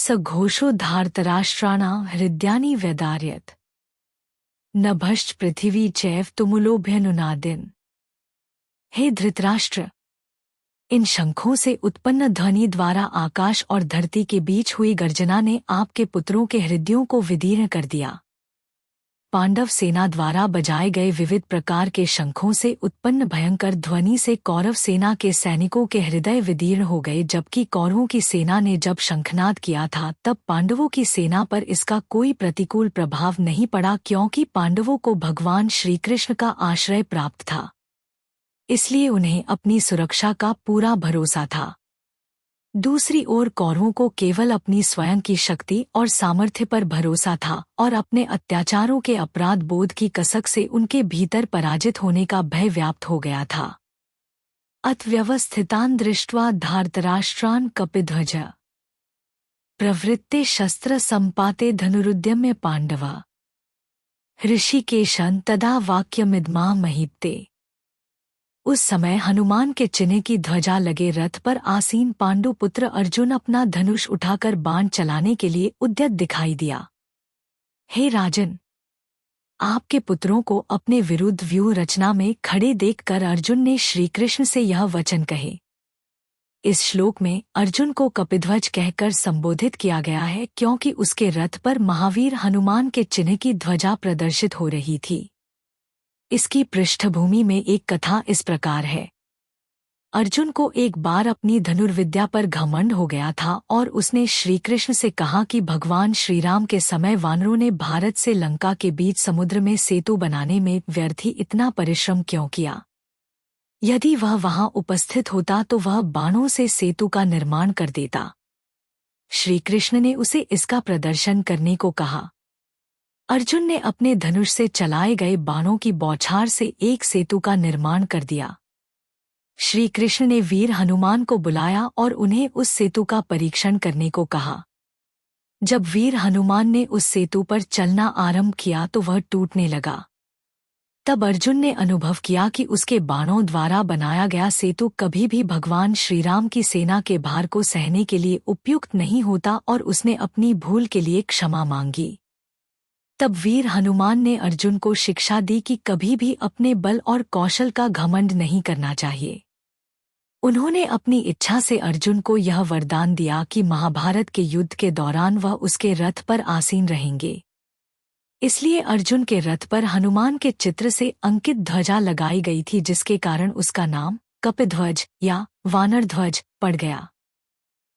सघोषो धार्तराष्ट्राणां हृदयानि व्यदारयत्। नभश्च पृथिवी चैव तुमुलोभ्यनुनादिन। हे धृतराष्ट्र, इन शंखों से उत्पन्न ध्वनि द्वारा आकाश और धरती के बीच हुई गर्जना ने आपके पुत्रों के हृदयों को विदीर्ण कर दिया। पांडव सेना द्वारा बजाए गए विविध प्रकार के शंखों से उत्पन्न भयंकर ध्वनि से कौरव सेना के सैनिकों के हृदय विदीर्ण हो गए, जबकि कौरवों की सेना ने जब शंखनाद किया था तब पांडवों की सेना पर इसका कोई प्रतिकूल प्रभाव नहीं पड़ा, क्योंकि पांडवों को भगवान श्रीकृष्ण का आश्रय प्राप्त था। इसलिए उन्हें अपनी सुरक्षा का पूरा भरोसा था। दूसरी ओर कौरवों को केवल अपनी स्वयं की शक्ति और सामर्थ्य पर भरोसा था और अपने अत्याचारों के अपराध बोध की कसक से उनके भीतर पराजित होने का भय व्याप्त हो गया था। अतव्यवस्थितान् दृष्ट्वा धार्तराष्ट्रान् कपिध्वज प्रवृत्ते शस्त्र संपाते धनुरुद्यम्य पांडवा ऋषिकेशं तदा वाक्यमिदमाह महीपते। उस समय हनुमान के चिन्ह की ध्वजा लगे रथ पर आसीन पांडुपुत्र अर्जुन अपना धनुष उठाकर बाण चलाने के लिए उद्यत दिखाई दिया। हे राजन, आपके पुत्रों को अपने विरुद्ध व्यूह रचना में खड़े देखकर अर्जुन ने श्रीकृष्ण से यह वचन कहे। इस श्लोक में अर्जुन को कपिध्वज कहकर संबोधित किया गया है, क्योंकि उसके रथ पर महावीर हनुमान के चिन्ह की ध्वजा प्रदर्शित हो रही थी। इसकी पृष्ठभूमि में एक कथा इस प्रकार है। अर्जुन को एक बार अपनी धनुर्विद्या पर घमंड हो गया था और उसने श्रीकृष्ण से कहा कि भगवान श्रीराम के समय वानरों ने भारत से लंका के बीच समुद्र में सेतु बनाने में व्यर्थ ही इतना परिश्रम क्यों किया। यदि वह वहां उपस्थित होता तो वह बाणों से सेतु का निर्माण कर देता। श्रीकृष्ण ने उसे इसका प्रदर्शन करने को कहा। अर्जुन ने अपने धनुष से चलाए गए बाणों की बौछार से एक सेतु का निर्माण कर दिया। श्री कृष्ण ने वीर हनुमान को बुलाया और उन्हें उस सेतु का परीक्षण करने को कहा। जब वीर हनुमान ने उस सेतु पर चलना आरंभ किया तो वह टूटने लगा। तब अर्जुन ने अनुभव किया कि उसके बाणों द्वारा बनाया गया सेतु कभी भी भगवान श्रीराम की सेना के भार को सहने के लिए उपयुक्त नहीं होता और उसने अपनी भूल के लिए क्षमा मांगी। तब वीर हनुमान ने अर्जुन को शिक्षा दी कि कभी भी अपने बल और कौशल का घमंड नहीं करना चाहिए। उन्होंने अपनी इच्छा से अर्जुन को यह वरदान दिया कि महाभारत के युद्ध के दौरान वह उसके रथ पर आसीन रहेंगे। इसलिए अर्जुन के रथ पर हनुमान के चित्र से अंकित ध्वजा लगाई गई थी, जिसके कारण उसका नाम कपिध्वज या वानर ध्वज पड़ गया।